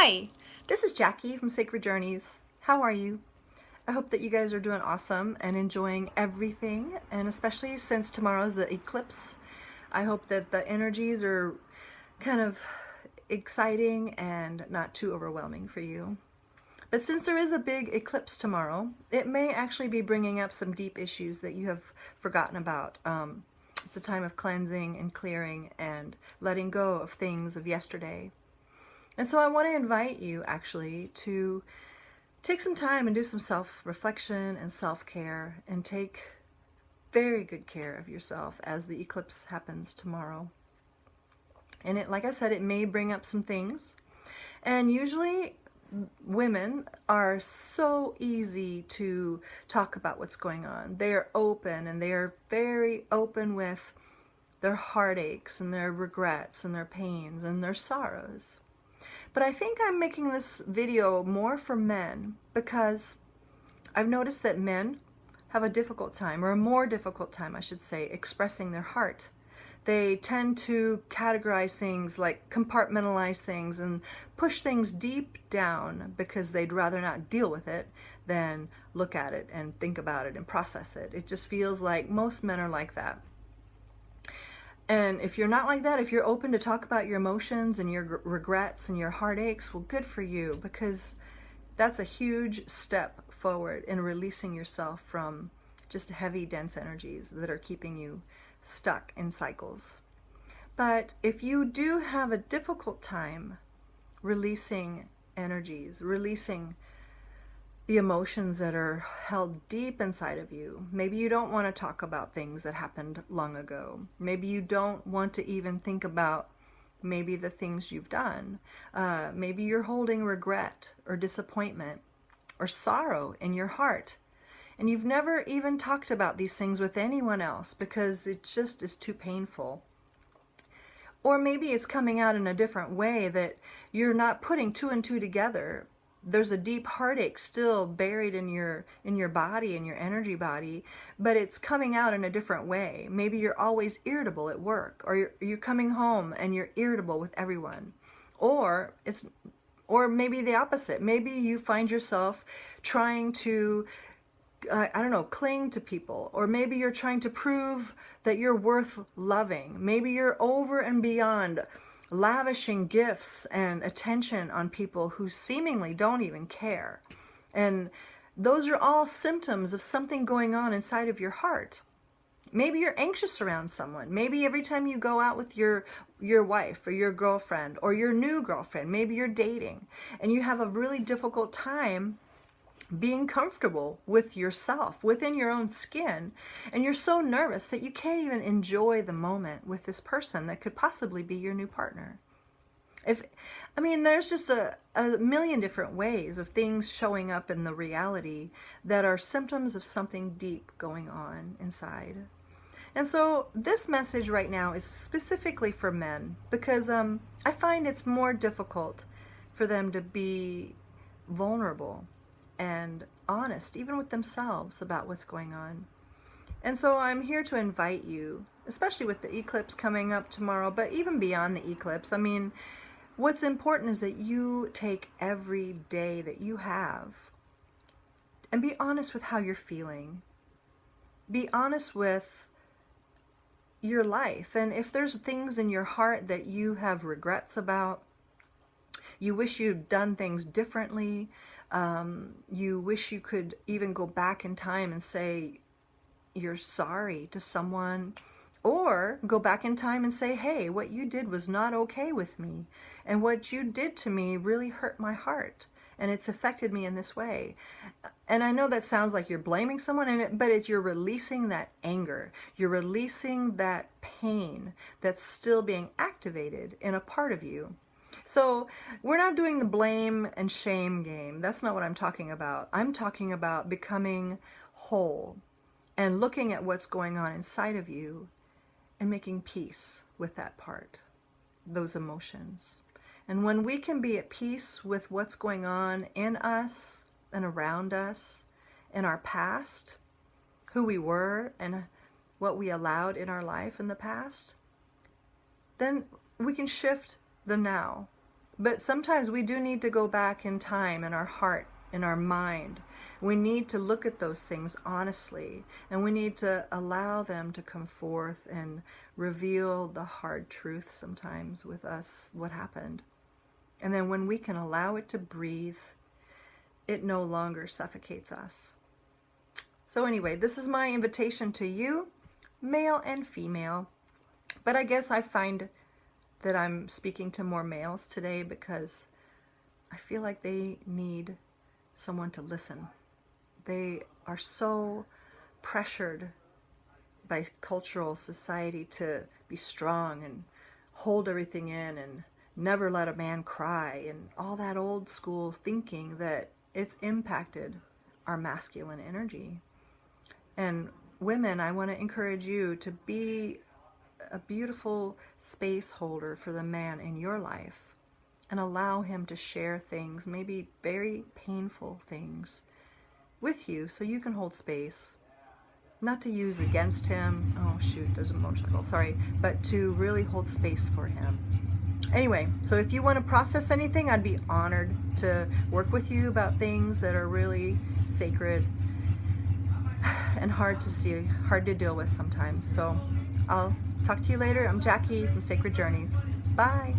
Hi, this is Jackie from Sacred Journeys. How are you? I hope that you guys are doing awesome and enjoying everything, and especially since tomorrow's the eclipse, I hope that the energies are kind of exciting and not too overwhelming for you. But since there is a big eclipse tomorrow, it may actually be bringing up some deep issues that you have forgotten about. It's a time of cleansing and clearing and letting go of things of yesterday. And so I want to invite you actually to take some time and do some self-reflection and self-care and take very good care of yourself as the eclipse happens tomorrow. And like I said, it may bring up some things. And usually women are so easy to talk about what's going on. They are open and they are very open with their heartaches and their regrets and their pains and their sorrows. But I think I'm making this video more for men because I've noticed that men have a difficult time, or a more difficult time, I should say, expressing their heart. They tend to categorize things, like compartmentalize things and push things deep down because they'd rather not deal with it than look at it and think about it and process it. It just feels like most men are like that. And if you're not like that, if you're open to talk about your emotions and your regrets and your heartaches, well, good for you, because that's a huge step forward in releasing yourself from just heavy, dense energies that are keeping you stuck in cycles. But if you do have a difficult time releasing energies, releasing the emotions that are held deep inside of you. Maybe you don't want to talk about things that happened long ago. Maybe you don't want to even think about maybe the things you've done. Maybe you're holding regret or disappointment or sorrow in your heart. And you've never even talked about these things with anyone else because it just is too painful. Or maybe it's coming out in a different way that you're not putting two and two together. There's a deep heartache still buried in your body, in your energy body, but it's coming out in a different way. Maybe you're always irritable at work, or you're coming home and you're irritable with everyone. Or maybe the opposite. Maybe you find yourself trying to I don't know, cling to people, or maybe you're trying to prove that you're worth loving. Maybe you're over and beyond lavishing gifts and attention on people who seemingly don't even care. And those are all symptoms of something going on inside of your heart. Maybe you're anxious around someone. Maybe every time you go out with your wife or your girlfriend or your new girlfriend, maybe you're dating and you have a really difficult time being comfortable with yourself, within your own skin, and you're so nervous that you can't even enjoy the moment with this person that could possibly be your new partner. There's just a million different ways of things showing up in the reality that are symptoms of something deep going on inside. And so this message right now is specifically for men because I find it's more difficult for them to be vulnerable and honest, even with themselves, about what's going on. And so I'm here to invite you, especially with the eclipse coming up tomorrow, but even beyond the eclipse, what's important is that you take every day that you have and be honest with how you're feeling. Be honest with your life. And if there's things in your heart that you have regrets about, you wish you'd done things differently, you wish you could even go back in time and say you're sorry to someone, or go back in time and say, hey, what you did was not okay with me, and what you did to me really hurt my heart, and it's affected me in this way. And I know that sounds like you're blaming someone, but you're releasing that anger. You're releasing that pain that's still being activated in a part of you. So we're not doing the blame and shame game. That's not what I'm talking about. I'm talking about becoming whole and looking at what's going on inside of you and making peace with that part, those emotions. And when we can be at peace with what's going on in us and around us, in our past, who we were and what we allowed in our life in the past, then we can shift the now. But sometimes we do need to go back in time, in our heart, in our mind. We need to look at those things honestly, and we need to allow them to come forth and reveal the hard truth sometimes with us, what happened. And then when we can allow it to breathe, it no longer suffocates us. So anyway, this is my invitation to you, male and female. But I guess I find that I'm speaking to more males today because I feel like they need someone to listen. They are so pressured by cultural society to be strong and hold everything in and never let a man cry and all that old school thinking that it's impacted our masculine energy. And women, I want to encourage you to be a beautiful space holder for the man in your life and allow him to share things, maybe very painful things, with you so you can hold space. Not to use against him, oh shoot, there's a motorcycle, sorry, but to really hold space for him. Anyway, so if you want to process anything, I'd be honored to work with you about things that are really sacred and hard to see, hard to deal with sometimes. So I'll talk to you later. I'm Jackie from Sacred Journeys. Bye.